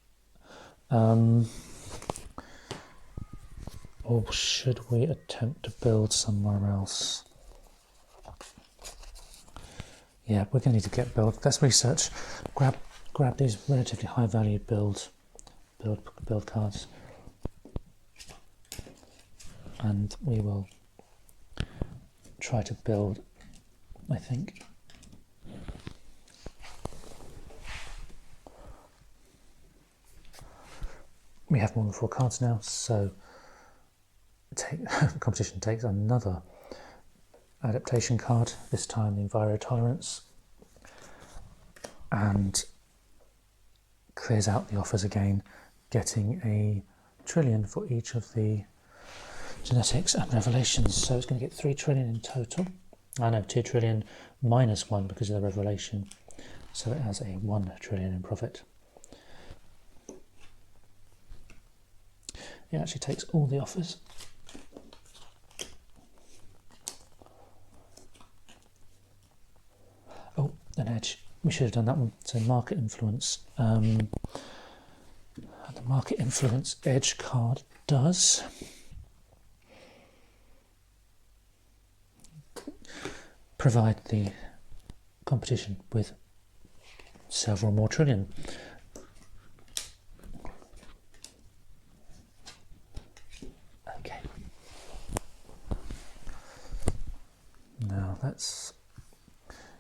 Or should we attempt to build somewhere else? Yeah, we're going to need to get build. Let's research. Grab these relatively high value build cards, and we will try to build. I think. We have more than 4 cards now, so the competition takes another adaptation card, this time the Envirotolerance, and clears out the offers again, getting a trillion for each of the genetics and revelations. So it's going to get 3 trillion in total. I know, 2 trillion minus 1 because of the revelation. So it has a 1 trillion in profit. It actually takes all the offers. Oh, an edge. We should have done that one. So market influence. The market influence edge card does provide the competition with several more trillion. Okay. Now let's,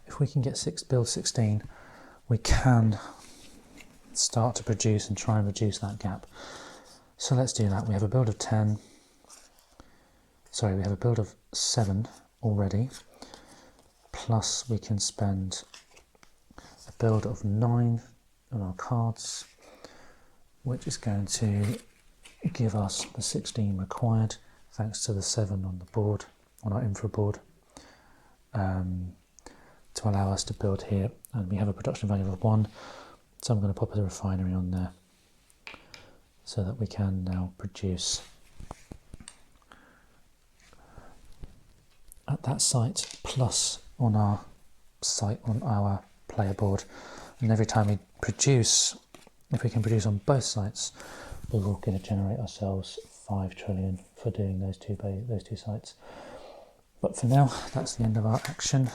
if we can get build 16, we can start to produce and try and reduce that gap. So let's do that. We have a build of 10. Sorry, we have a build of 7 already. Plus we can spend a build of 9 on our cards, which is going to give us the 16 required, thanks to the 7 on the board, on our infra board, to allow us to build here. And we have a production value of 1, so I'm going to pop a refinery on there so that we can now produce at that site, plus on our site on our player board. And every time we produce, if we can produce on both sites, we will going to generate ourselves 5 trillion for doing those two sites. But for now, that's the end of our action,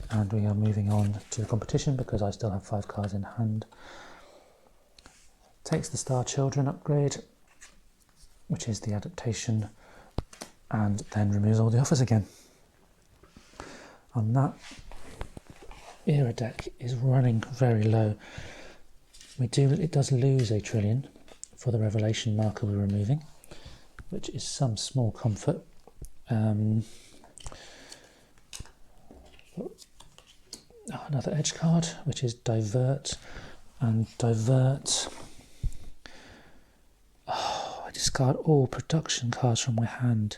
and we are moving on to the competition because I still have 5 cards in hand. Takes the Star Children upgrade, which is the adaptation, and then removes all the offers again. On that, Era deck is running very low. It does lose a trillion for the revelation marker we're removing, which is some small comfort. Another edge card, which is divert, and divert. Oh, I discard all production cards from my hand.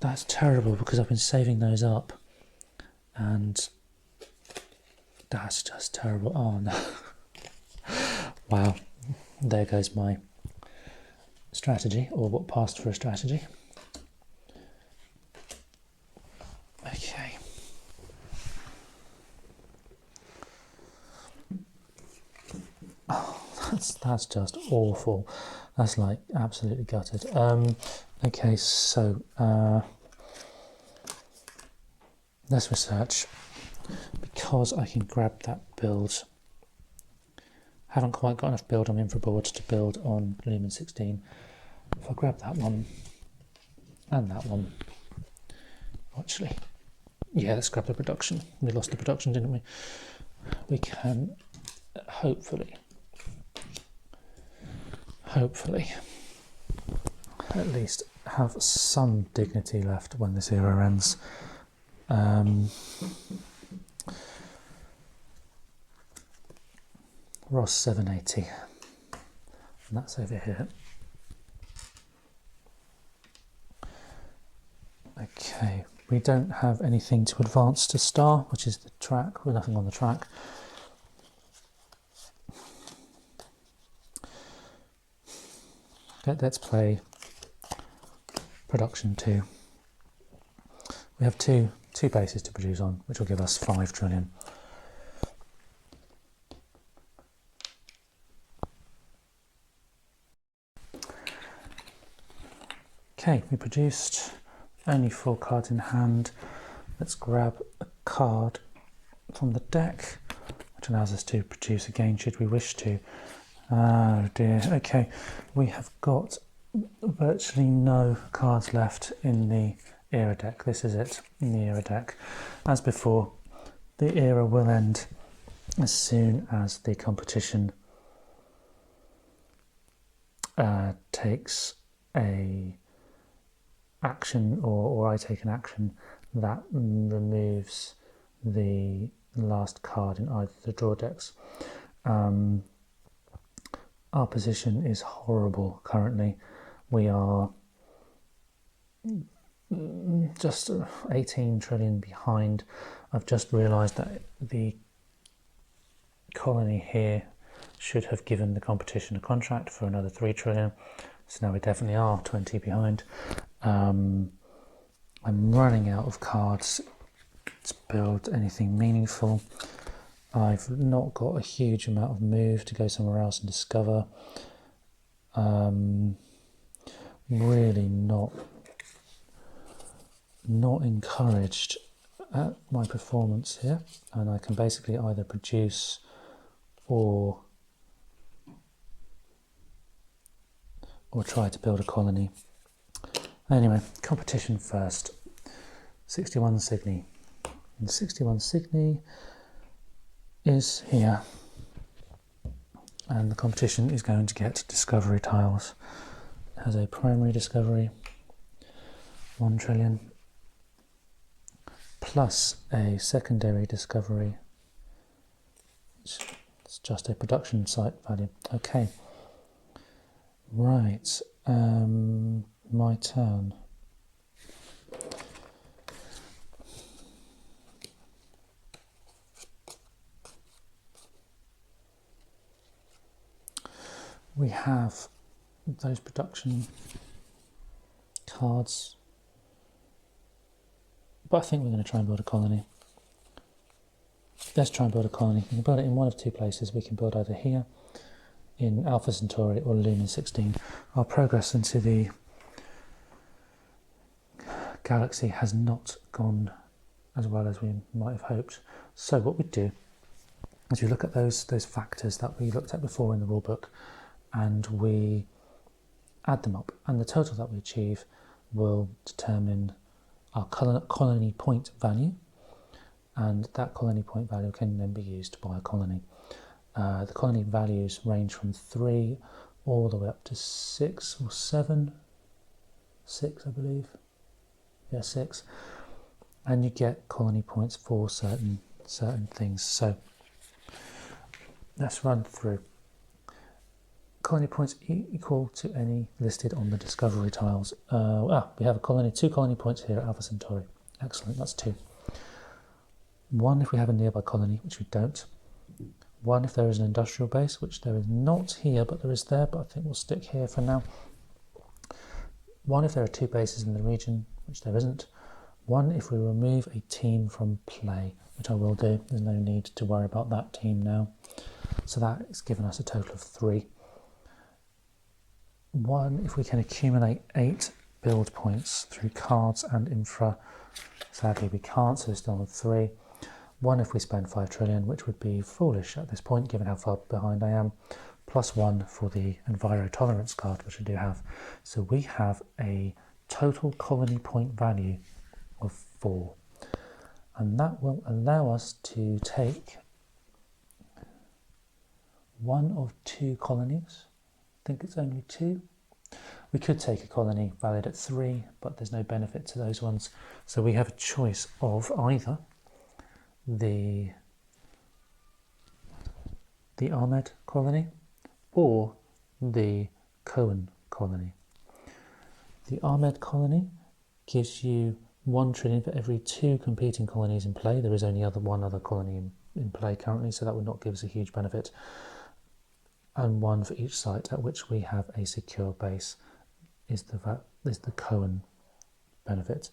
That's terrible because I've been saving those up, and that's just terrible. Oh no. Wow, there goes my strategy, or what passed for a strategy. Okay. Oh, that's just awful. That's like absolutely gutted. Okay, so let's research, because I can grab that build. Haven't quite got enough build on infra boards to build on Lumen 16. If I grab that one and that one, actually, yeah, let's grab the production. We lost the production, didn't we? We can hopefully at least have some dignity left when this era ends. Ross 780, and that's over here. Okay, we don't have anything to advance to star, which is the track. We're nothing on the track. Let's play production 2. We have two bases to produce on, which will give us 5 trillion. Okay, we produced only 4 cards in hand. Let's grab a card from the deck, which allows us to produce again should we wish to. Oh dear, okay, we have got virtually no cards left in the Era deck. This is it, in the Era deck. As before, the Era will end as soon as the competition takes a action, or I take an action that removes the last card in either the draw decks. Our position is horrible currently. We are just 18 trillion behind. I've just realised that the colony here should have given the competition a contract for another 3 trillion. So now we definitely are 20 behind. I'm running out of cards to build anything meaningful. I've not got a huge amount of move to go somewhere else and discover. Really not encouraged at my performance here, and I can basically either produce or try to build a colony. Anyway, competition first. 61 Cygni. And 61 Cygni is here. And the competition is going to get discovery tiles. It has a primary discovery, 1 trillion, plus a secondary discovery. It's just a production site value. Okay. Right. My turn. We have those production cards, but I think we're going to try and build a colony. Let's try and build a colony. We can build it in one of 2 places. We can build either here in Alpha Centauri or Lunar 16. Our progress into the galaxy has not gone as well as we might have hoped. So what we do is we look at those factors that we looked at before in the rulebook, and we add them up, and the total that we achieve will determine our colony point value, and that colony point value can then be used by a colony. The colony values range from 3 all the way up to 6 or 7. 6, I believe. Yeah, 6. And you get colony points for certain things. So let's run through. Colony points equal to any listed on the discovery tiles. We have 2 colony points here at Alpha Centauri. Excellent, that's 2. 1 if we have a nearby colony, which we don't. 1 if there is an industrial base, which there is not here, but there is there, but I think we'll stick here for now. 1 if there are 2 bases in the region, which there isn't. 1 if we remove a team from play, which I will do. There's no need to worry about that team now. So that has given us a total of 3. 1 if we can accumulate 8 build points through cards and infra. Sadly we can't, so we're still on 3. 1 if we spend 5 trillion, which would be foolish at this point given how far behind I am, plus 1 for the Enviro Tolerance card, which we do have. So we have a total colony point value of 4, and that will allow us to take 1 of 2 colonies. I think it's only 2. We could take a colony valued at 3, but there's no benefit to those ones. So we have a choice of either the Ahmed colony or the Cohen colony. The Ahmed colony gives you 1 trillion for every 2 competing colonies in play. There is only one other colony in play currently, so that would not give us a huge benefit. And 1 for each site at which we have a secure base is the Cohen benefit.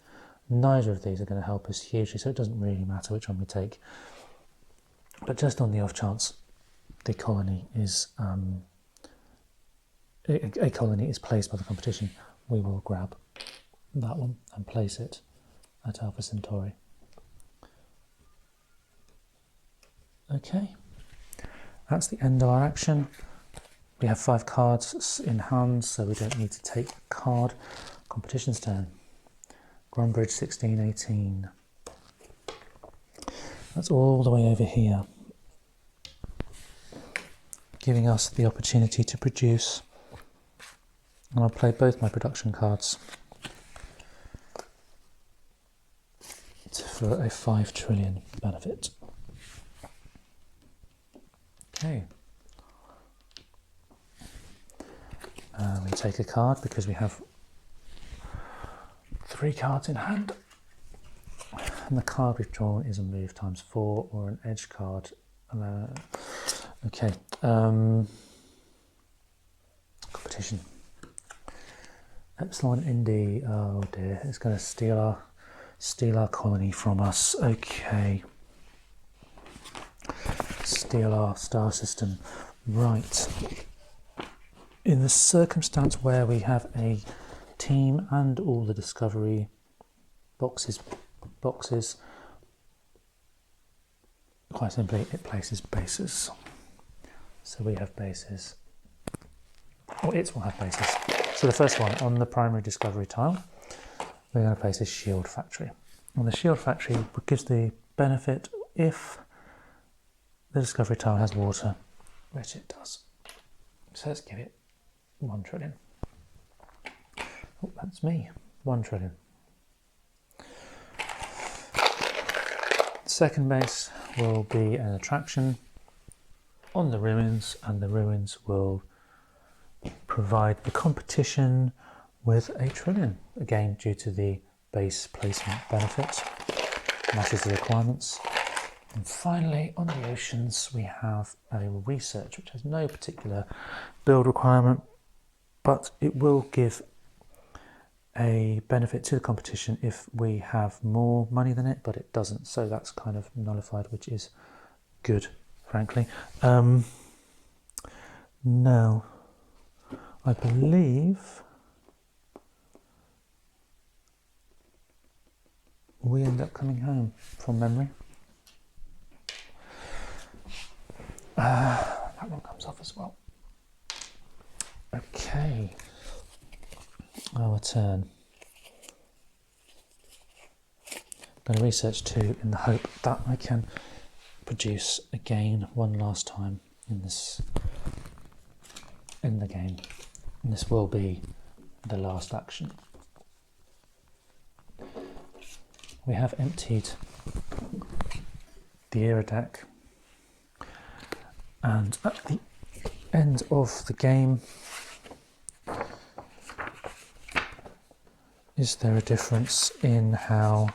Neither of these are going to help us hugely, so it doesn't really matter which one we take. But just on the off chance the colony is a colony is placed by the competition, we will grab that one, and place it at Alpha Centauri. Okay, that's the end of our action. We have 5 cards in hand, so we don't need to take a card. Competition's turn. Gromebridge 1618. That's all the way over here, giving us the opportunity to produce. And I'll play both my production cards for a 5 trillion benefit. Okay. We take a card because we have 3 cards in hand. And the card we've drawn is a move times 4 or an edge card. Okay. Competition. Epsilon Indy. Oh dear, it's going to steal our colony from us. Okay. Steal our star system. Right. In the circumstance where we have a team and all the discovery boxes, quite simply it places bases. So we have bases, or it will have bases. So the first one on the primary discovery tile, we're going to place a shield factory. And the shield factory gives the benefit if the discovery tile has water, which it does. So let's give it 1 trillion. Oh, that's me. 1 trillion. Second base will be an attraction on the ruins, and the ruins will provide the competition with 1 trillion, again due to the base placement benefit, matches the requirements. And finally, on the oceans, we have a research which has no particular build requirement, but it will give a benefit to the competition if we have more money than it, but it doesn't, so that's kind of nullified, which is good, frankly. Now, I believe we end up coming home from memory. That one comes off as well. Okay. Our turn. I'm going to research 2 in the hope that I can produce again one last time in the game. And this will be the last action. We have emptied the Era deck, and at the end of the game, is there a difference in how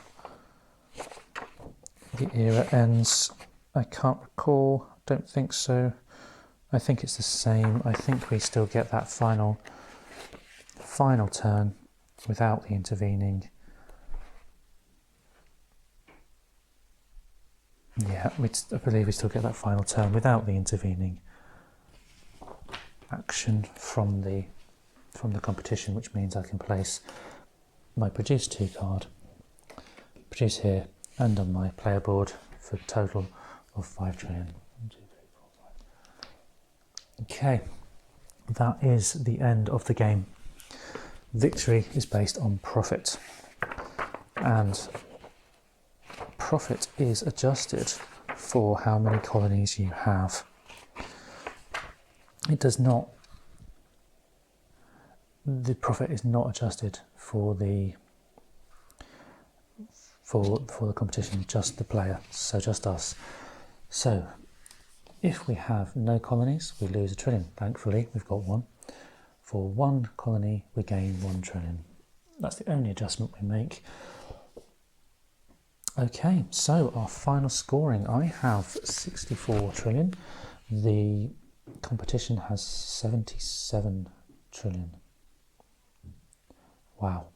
the era ends? I can't recall, don't think so. I think it's the same. I think we still get that final turn without the intervening. Yeah, I believe we still get that final turn without the intervening action from the competition, which means I can place my produce 2 card, produce here and on my player board for a total of 5 trillion. 1, 2, 3, 4, 5. Okay, that is the end of the game. Victory is based on profit, and profit is adjusted for how many colonies you have. It does not. The profit is not adjusted for the competition, just the player, so just us. So if we have no colonies, we lose 1 trillion. Thankfully, we've got 1. For 1 colony, we gain 1 trillion. That's the only adjustment we make. Okay, so our final scoring. I have 64 trillion. The competition has 77 trillion. Wow,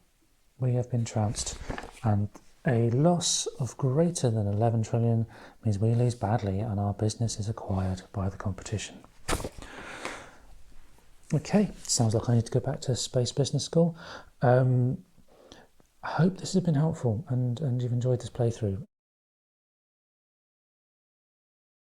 we have been trounced, and a loss of greater than 11 trillion means we lose badly and our business is acquired by the competition. Okay, sounds like I need to go back to Space Business School. I hope this has been helpful and you've enjoyed this playthrough.